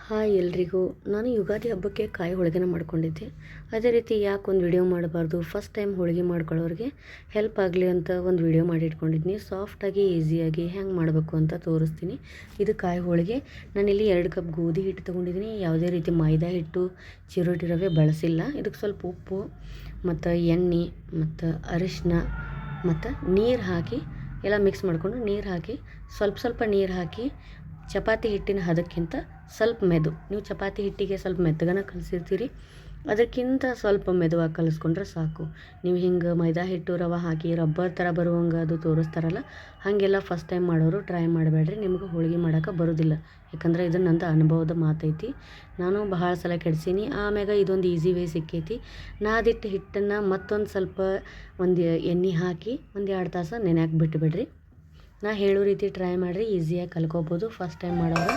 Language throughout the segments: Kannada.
ಹಾಯ್ ಎಲ್ರಿಗೂ. ನಾನು ಯುಗಾದಿ ಹಬ್ಬಕ್ಕೆ ಕಾಯಿ ಹೋಳಿಗೆನ ಮಾಡ್ಕೊಂಡಿದ್ದೆ. ಅದೇ ರೀತಿ ಯಾಕೆ ಒಂದು ವಿಡಿಯೋ ಮಾಡಬಾರ್ದು, ಫಸ್ಟ್ ಟೈಮ್ ಹೋಳಿಗೆ ಮಾಡ್ಕೊಳ್ಳೋರಿಗೆ ಹೆಲ್ಪ್ ಆಗಲಿ ಅಂತ ಒಂದು ವಿಡಿಯೋ ಮಾಡಿ ಇಟ್ಕೊಂಡಿದ್ದೀನಿ. ಸಾಫ್ಟಾಗಿ ಈಸಿಯಾಗಿ ಹೆಂಗೆ ಮಾಡಬೇಕು ಅಂತ ತೋರಿಸ್ತೀನಿ. ಇದು ಕಾಯಿ ಹೋಳಿಗೆ. ನಾನಿಲ್ಲಿ 2 ಕಪ್ ಗೋಧಿ ಹಿಟ್ಟು ತೊಗೊಂಡಿದ್ದೀನಿ. ಯಾವುದೇ ರೀತಿ ಮೈದಾ ಹಿಟ್ಟು, ಚಿರೋಟಿ ರವೆ ಬಳಸಿಲ್ಲ. ಇದಕ್ಕೆ ಸ್ವಲ್ಪ ಉಪ್ಪು ಮತ್ತು ಎಣ್ಣೆ ಮತ್ತು ಅರಿಶಿನ ಮತ್ತು ನೀರು ಹಾಕಿ ಎಲ್ಲ ಮಿಕ್ಸ್ ಮಾಡಿಕೊಂಡು ನೀರು ಹಾಕಿ ಸ್ವಲ್ಪ ನೀರು ಹಾಕಿ ಚಪಾತಿ ಹಿಟ್ಟಿನ ಹದಕ್ಕಿಂತ ಸ್ವಲ್ಪ ಮೆದು, ನೀವು ಚಪಾತಿ ಹಿಟ್ಟಿಗೆ ಸ್ವಲ್ಪ ಮೆತ್ತಗನ ಕಲಿಸಿರ್ತೀರಿ, ಅದಕ್ಕಿಂತ ಸ್ವಲ್ಪ ಮೆದುವಾಗಿ ಕಲಿಸ್ಕೊಂಡ್ರೆ ಸಾಕು. ನೀವು ಹಿಂಗೆ ಮೈದಾ ಹಿಟ್ಟು ರವೆ ಹಾಕಿ ರಬ್ಬರ್ ಥರ ಬರುವಂಗೆ ಅದು ತೋರಿಸ್ತಾರಲ್ಲ, ಹಾಗೆಲ್ಲ ಫಸ್ಟ್ ಟೈಮ್ ಮಾಡೋರು ಟ್ರೈ ಮಾಡಬೇಡ್ರಿ. ನಿಮ್ಗೆ ಹೋಳಿಗೆ ಮಾಡೋಕೆ ಬರೋದಿಲ್ಲ. ಯಾಕಂದ್ರೆ ಇದು ನಂದು ಅನುಭವದ ಮಾತೈತಿ. ನಾನು ಬಹಳ ಸಲ ಕೆಡ್ಸೀನಿ. ಆಮ್ಯಾಗ ಇದೊಂದು ಈಸಿ ವೇ ಸಿಕ್ಕೈತಿ. ನಾದಿಟ್ಟ ಹಿಟ್ಟನ್ನು ಮತ್ತೊಂದು ಸ್ವಲ್ಪ ಒಂದು ಎಣ್ಣೆ ಹಾಕಿ 1-2 ತಾಸು ನೆನೆಯಾಕೆ ಬಿಟ್ಟುಬಿಡ್ರಿ. ನಾ ಹೇಳೋ ರೀತಿ ಟ್ರೈ ಮಾಡಿರಿ, ಈಸಿಯಾಗಿ ಕಲ್ಕೋಬೋದು ಫಸ್ಟ್ ಟೈಮ್ ಮಾಡೋರು.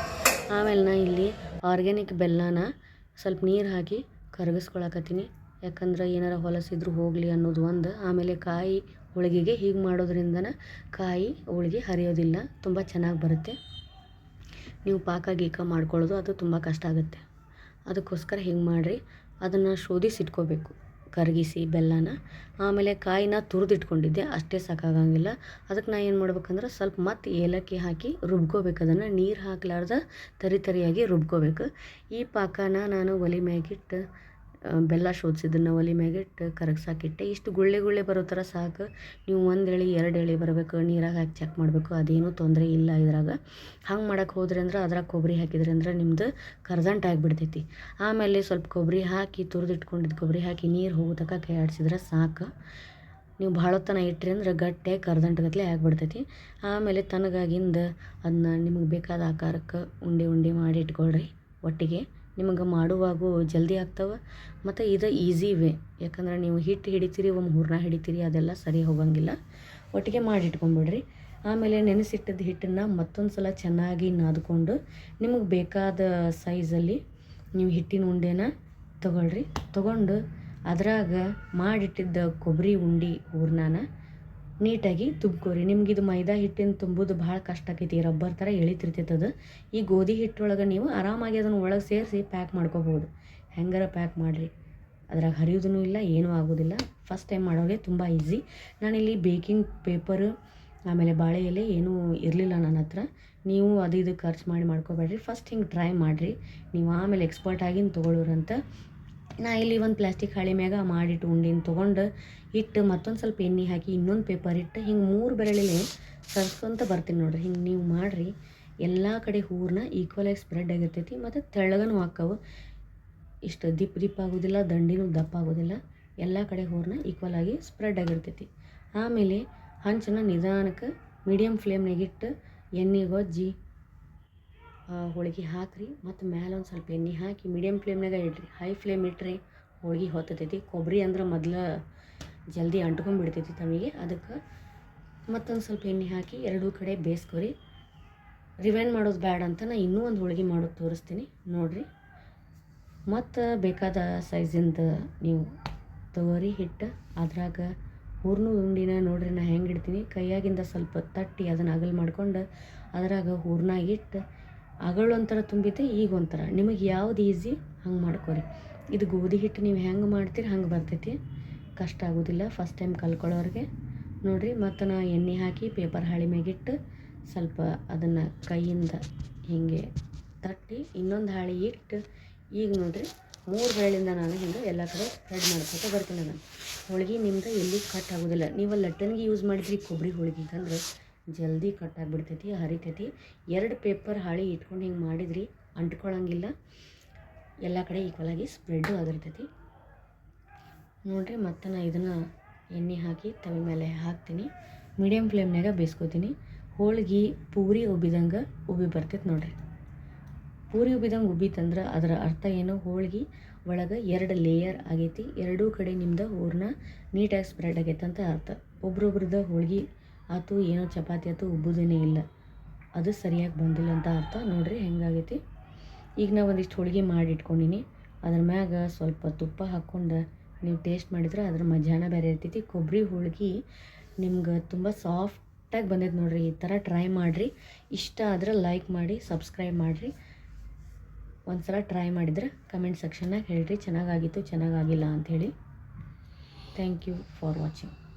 ಆಮೇಲೆ ನಾ ಇಲ್ಲಿ ಆರ್ಗ್ಯಾನಿಕ್ ಬೆಲ್ಲನ ಸ್ವಲ್ಪ ನೀರು ಹಾಕಿ ಕರಗಿಸ್ಕೊಳಕತ್ತೀನಿ. ಯಾಕಂದ್ರೆ ಏನಾರ ಹೊಲಸಿದ್ರು ಹೋಗಲಿ ಅನ್ನೋದು ಒಂದು. ಆಮೇಲೆ ಕಾಯಿ ಹೋಳಿಗೆಗೆ ಹೀಗೆ ಮಾಡೋದ್ರಿಂದನ ಕಾಯಿ ಹೋಳಿಗೆ ಹರಿಯೋದಿಲ್ಲ, ತುಂಬ ಚೆನ್ನಾಗಿ ಬರುತ್ತೆ. ನೀವು ಪಾಕ ಗೀಕ ಮಾಡ್ಕೊಳ್ಳೋದು ಅದು ತುಂಬ ಕಷ್ಟ ಆಗುತ್ತೆ. ಅದಕ್ಕೋಸ್ಕರ ಹಿಂಗೆ ಮಾಡಿರಿ. ಅದನ್ನು ಶೋಧಿಸಿಟ್ಕೋಬೇಕು, ಕರಗಿಸಿ ಬೆಲ್ಲನ. ಆಮೇಲೆ ಕಾಯಿನ ತುರಿದಿಟ್ಕೊಂಡಿದ್ದೆ, ಅಷ್ಟೇ ಸಾಕಾಗಂಗಿಲ್ಲ. ಅದಕ್ಕೆ ನಾ ಏನು ಮಾಡ್ಬೇಕಂದ್ರೆ ಸ್ವಲ್ಪ ಮತ್ತು ಏಲಕ್ಕಿ ಹಾಕಿ ರುಬ್ಕೋಬೇಕು. ಅದನ್ನು ನೀರು ಹಾಕ್ಲಾರ್ದ ತರಿಯಾಗಿ ರುಬ್ಕೋಬೇಕು. ಈ ಪಾಕನ ನಾನು ಒಲೆ ಮ್ಯಾಗಿಟ್ಟು ಬೆಲ್ಲ ಶೋಧಿಸಿದ್ದನ್ನು ಒಲೆ ಮ್ಯಾಗಿಟ್ಟು ಕರಗ್ಸಾಕಿಟ್ಟೆ. ಇಷ್ಟು ಗುಳ್ಳೆ ಬರೋ ಥರ ಸಾಕು. ನೀವು 1 ಎಳೆ 2 ಎಳೆ ಬರಬೇಕು, ನೀರಾಗ ಹಾಕಿ ಚೆಕ್ ಮಾಡಬೇಕು. ಅದೇನೂ ತೊಂದರೆ ಇಲ್ಲ ಇದ್ರಾಗ. ಹಂಗೆ ಮಾಡೋಕೆ ಹೋದ್ರಿ ಅಂದ್ರೆ ಅದ್ರಾಗ ಕೊಬ್ಬರಿ ಹಾಕಿದ್ರಿ ಅಂದ್ರೆ ನಿಮ್ಮದು ಕರ್ದಂಟು ಆಗಿಬಿಡ್ತೈತಿ. ಆಮೇಲೆ ಸ್ವಲ್ಪ ಕೊಬ್ಬರಿ ಹಾಕಿ ತುರಿದಿಟ್ಕೊಂಡಿದ್ದು ಕೊಬ್ಬರಿ ಹಾಕಿ ನೀರು ಹೋಗೋ ತನಕ ಕೈ ಆಡಿಸಿದ್ರೆ ಸಾಕು. ನೀವು ಭಾಳ ಹೊತ್ತನ ಇಟ್ರಿ ಅಂದ್ರೆ ಗಟ್ಟಿಯಾಗಿ ಕರ್ದಂಟುಗತ್ಲೆ ಆಗಿಬಿಡ್ತೈತಿ. ಆಮೇಲೆ ತನಗಾಗಿಂದ ಅದನ್ನ ನಿಮಗೆ ಬೇಕಾದ ಆಕಾರಕ್ಕೆ ಉಂಡೆ ಮಾಡಿ ಇಟ್ಕೊಳ್ರಿ ಒಟ್ಟಿಗೆ. ನಿಮಗೆ ಮಾಡುವಾಗೂ ಜಲ್ದಿ ಆಗ್ತವೆ ಮತ್ತು ಇದು ಈಸಿ ವೇ. ಯಾಕಂದ್ರೆ ನೀವು ಹಿಟ್ಟು ಹಿಡಿತೀರಿ, ಒಮ್ಮೆ ಹೂರಣ ಹಿಡಿತೀರಿ, ಅದೆಲ್ಲ ಸರಿ ಹೋಗಂಗಿಲ್ಲ. ಒಟ್ಟಿಗೆ ಮಾಡಿ ಇಟ್ಕೊಂಡ್ಬಿಡ್ರಿ. ಆಮೇಲೆ ನೆನೆಸಿಟ್ಟಿದ್ದ ಹಿಟ್ಟನ್ನು ಮತ್ತೊಂದು ಸಲ ಚೆನ್ನಾಗಿ ನಾದ್ಕೊಂಡು ನಿಮಗೆ ಬೇಕಾದ ಸೈಜಲ್ಲಿ ನೀವು ಹಿಟ್ಟಿನ ಉಂಡೆನ ತೊಗೊಂಡು ಅದ್ರಾಗ ಮಾಡಿಟ್ಟಿದ್ದ ಕೊಬ್ಬರಿ ಉಂಡೆ ಹೂರ್ಣನ ನೀಟಾಗಿ ತುಂಬ್ಕೋರಿ. ನಿಮಗಿದು ಮೈದಾ ಹಿಟ್ಟಿನ ತುಂಬೋದು ಭಾಳ ಕಷ್ಟ ಆಕೈತಿ, ರಬ್ಬರ್ ಥರ ಎಳಿತಿರ್ತೈತೆ ಅದು. ಈ ಗೋಧಿ ಹಿಟ್ಟೊಳಗೆ ನೀವು ಆರಾಮಾಗಿ ಅದನ್ನು ಒಳಗೆ ಸೇರಿಸಿ ಪ್ಯಾಕ್ ಮಾಡ್ಕೋಬೋದು. ಹೆಂಗಾರ ಪ್ಯಾಕ್ ಮಾಡಿರಿ, ಅದ್ರಾಗ ಹರಿಯೋದೂ ಇಲ್ಲ, ಏನೂ ಆಗೋದಿಲ್ಲ. ಫಸ್ಟ್ ಟೈಮ್ ಮಾಡೋರಿಗೆ ತುಂಬ ಈಸಿ. ನಾನಿಲ್ಲಿ ಬೇಕಿಂಗ್ ಪೇಪರು ಆಮೇಲೆ ಬಾಳೆ ಎಲೆ ಏನೂ ಇರಲಿಲ್ಲ ನನ್ನ ಹತ್ರ. ನೀವು ಅದು ಇದು ಖರ್ಚು ಮಾಡ್ಕೋಬೇಡ್ರಿ. ಫಸ್ಟ್ ಹಿಂಗೆ ಟ್ರೈ ಮಾಡಿರಿ, ನೀವು ಆಮೇಲೆ ಎಕ್ಸ್ಪರ್ಟ್ ಆಗಿನ ತೊಗೊಳ್ಳೋರಂತ. ನಾ ಇಲ್ಲಿ ಒಂದು ಪ್ಲಾಸ್ಟಿಕ್ ಹಾಳೆ ಮ್ಯಾಗ ಮಾಡಿಟ್ಟು ಉಂಡಿನ ತೊಗೊಂಡು ಇಟ್ಟು ಮತ್ತೊಂದು ಸ್ವಲ್ಪ ಎಣ್ಣೆ ಹಾಕಿ ಇನ್ನೊಂದು ಪೇಪರ್ ಇಟ್ಟು ಹಿಂಗೆ 3 ಬೆರಳಿಲೆ ಸರ್ಸ್ಕೊಂತ ಬರ್ತೀನಿ ನೋಡಿರಿ. ಹಿಂಗೆ ನೀವು ಮಾಡಿರಿ, ಎಲ್ಲ ಕಡೆ ಹೂರಣ ಈಕ್ವಲಾಗಿ ಸ್ಪ್ರೆಡ್ ಆಗಿರ್ತೈತಿ ಮತ್ತು ತೆಳ್ಳಗನೂ ಹಾಕ್ಕವು. ಇಷ್ಟು ದಿಪ್ಪ ಆಗೋದಿಲ್ಲ, ದಂಡಿನೂ ದಪ್ಪ ಆಗೋದಿಲ್ಲ. ಎಲ್ಲ ಕಡೆ ಹೂರಣ ಈಕ್ವಲಾಗಿ ಸ್ಪ್ರೆಡ್ ಆಗಿರ್ತೈತಿ. ಆಮೇಲೆ ಹಂಚನ್ನ ನಿಧಾನಕ್ಕೆ ಮೀಡಿಯಮ್ ಫ್ಲೇಮ್ನಾಗಿಟ್ಟು ಎಣ್ಣೆ ಗೊಜ್ಜಿ ಹೋಳಿಗೆ ಹಾಕಿರಿ. ಮತ್ತು ಮೇಲೆ ಒಂದು ಸ್ವಲ್ಪ ಎಣ್ಣೆ ಹಾಕಿ ಮೀಡಿಯಮ್ ಫ್ಲೇಮ್ನಾಗ ಇಡ್ರಿ. ಹೈ ಫ್ಲೇಮ್ ಇಟ್ಟರೆ ಹೋಳಿಗೆ ಹೊತ್ತತೈತಿ. ಕೊಬ್ಬರಿ ಅಂದ್ರೆ ಮೊದಲು ಜಲ್ದಿ ಅಂಟ್ಕೊಂಡ್ಬಿಡ್ತೈತಿ ತಮಗೆ. ಅದಕ್ಕೆ ಮತ್ತೊಂದು ಸ್ವಲ್ಪ ಎಣ್ಣೆ ಹಾಕಿ ಎರಡೂ ಕಡೆ ಬೇಯಿಸ್ಕೊರಿ. ರಿವೈಂಡ್ ಮಾಡೋದು ಬೇಡ ಅಂತ ನಾನು ಇನ್ನೂ ಒಂದು ಹೋಳಿಗೆ ಮಾಡೋದು ತೋರಿಸ್ತೀನಿ ನೋಡಿರಿ. ಮತ್ತು ಬೇಕಾದ ಸೈಜಿಂದ ನೀವು ತಗೋರಿ ಹಿಟ್ಟು. ಅದ್ರಾಗ ಹೂರ್ಣದ ಉಂಡಿನ ನೋಡ್ರಿ ನಾ ಹೆಂಗೆ ಇಡ್ತೀನಿ, ಕೈಯಾಗಿಂದ ಸ್ವಲ್ಪ ತಟ್ಟಿ ಅದನ್ನು ಅಗಲ್ ಮಾಡ್ಕೊಂಡು ಅದ್ರಾಗ ಹೂರ್ಣ ಇಟ್ಟು ಅಗಳೊಂಥರ ತುಂಬಿತೆ, ಈಗ ಒಂಥರ ನಿಮಗೆ ಯಾವ್ದು ಈಸಿ ಹಂಗೆ ಮಾಡ್ಕೊರಿ. ಇದು ಗೋಧಿ ಹಿಟ್ಟು ನೀವು ಹೆಂಗೆ ಮಾಡ್ತೀರಿ ಹಂಗೆ ಬರ್ತೈತಿ, ಕಷ್ಟ ಆಗೋದಿಲ್ಲ ಫಸ್ಟ್ ಟೈಮ್ ಕಲ್ಕೊಳ್ಳೋರಿಗೆ. ನೋಡಿರಿ, ಮತ್ತು ನಾ ಎಣ್ಣೆ ಹಾಕಿ ಪೇಪರ್ ಹಾಳೆ ಮ್ಯಾಗಿಟ್ಟು ಸ್ವಲ್ಪ ಅದನ್ನು ಕೈಯಿಂದ ಹೀಗೆ ತಟ್ಟಿ ಇನ್ನೊಂದು ಹಾಳೆ ಇಟ್ಟು ಈಗ ನೋಡಿರಿ 3 ಬೆರಳಿಂದ ನಾನು ಹಿಂಗೆ ಎಲ್ಲ ಕಡೆ ಸ್ಪ್ರೆಡ್ ಮಾಡ್ಕೊತ ಬರ್ತೀನಿ. ನಾನು ಹೋಳಿಗೆ ನಿಮ್ದು ಎಲ್ಲಿ ಕಟ್ ಆಗೋದಿಲ್ಲ. ನೀವು ಲಟ್ಟಣಿಗೆ ಯೂಸ್ ಮಾಡಿದ್ರಿ ಕೊಬ್ಬರಿ ಹೋಳಿಗೆ ಅಂದ್ರೆ ಜಲ್ದಿ ಕಟ್ ಆಗಿಬಿಡ್ತೈತಿ, ಹರಿತೈತಿ. 2 ಪೇಪರ್ ಹಾಳೆ ಇಟ್ಕೊಂಡು ಹಿಂಗೆ ಮಾಡಿದ್ರಿ ಅಂಟ್ಕೊಳ್ಳಂಗಿಲ್ಲ, ಎಲ್ಲ ಕಡೆ ಈಕ್ವಲಾಗಿ ಸ್ಪ್ರೆಡ್ಡು ಆಗಿರ್ತೈತಿ ನೋಡಿರಿ. ಮತ್ತು ನಾನು ಇದನ್ನು ಎಣ್ಣೆ ಹಾಕಿ ತವೆ ಮೇಲೆ ಹಾಕ್ತೀನಿ, ಮೀಡಿಯಮ್ ಫ್ಲೇಮ್ನಾಗ ಬೇಯಿಸ್ಕೊತೀನಿ. ಹೋಳಿಗೆ ಪೂರಿ ಉಬ್ಬಿದಂಗೆ ಉಬ್ಬಿ ಬರ್ತೈತೆ ನೋಡಿರಿ. ಪೂರಿ ಉಬ್ಬಿದಂಗೆ ಉಬ್ಬಿತಂದ್ರೆ ಅದರ ಅರ್ಥ ಏನು, ಹೋಳಿಗೆ ಒಳಗೆ 2 ಲೇಯರ್ ಆಗೈತಿ, ಎರಡೂ ಕಡೆ ನಿಮ್ದು ಹೂರ್ಣ ನೀಟಾಗಿ ಸ್ಪ್ರೆಡ್ ಆಗೈತೆ ಅಂತ ಅರ್ಥ. ಒಬ್ರೊಬ್ರದ್ದು ಹೋಳಿಗೆ ಆತು ಏನೋ ಚಪಾತಿ ಆತು ಉಬ್ಬುದೇನೇ ಇಲ್ಲ, ಅದು ಸರಿಯಾಗಿ ಬಂದಿಲ್ಲ ಅಂತ ಅರ್ಥ. ನೋಡಿರಿ ಹೆಂಗಾಗೈತಿ. ಈಗ ನಾವು ಒಂದಿಷ್ಟು ಹೋಳಿಗೆ ಮಾಡಿ ಇಟ್ಕೊಂಡಿನಿ. ಅದ್ರ ಮ್ಯಾಗ ಸ್ವಲ್ಪ ತುಪ್ಪ ಹಾಕ್ಕೊಂಡು ನೀವು ಟೇಸ್ಟ್ ಮಾಡಿದ್ರೆ ಅದ್ರ ಮಜಾನ ಬೇರೆ ಇರ್ತೈತಿ. ಕೊಬ್ಬರಿ ಹೋಳಿಗೆ ನಿಮ್ಗೆ ತುಂಬ ಸಾಫ್ಟಾಗಿ ಬಂದೈತೆ ನೋಡಿರಿ. ಈ ಥರ ಟ್ರೈ ಮಾಡಿರಿ. ಇಷ್ಟ ಆದರೆ ಲೈಕ್ ಮಾಡಿ, ಸಬ್ಸ್ಕ್ರೈಬ್ ಮಾಡಿರಿ. ಒಂದು ಸಲ ಟ್ರೈ ಮಾಡಿದರೆ ಕಮೆಂಟ್ ಸೆಕ್ಷನ್ನಾಗ ಹೇಳ್ರಿ ಚೆನ್ನಾಗಾಗಿತ್ತು ಚೆನ್ನಾಗಾಗಿಲ್ಲ ಅಂಥೇಳಿ. Thank you for watching.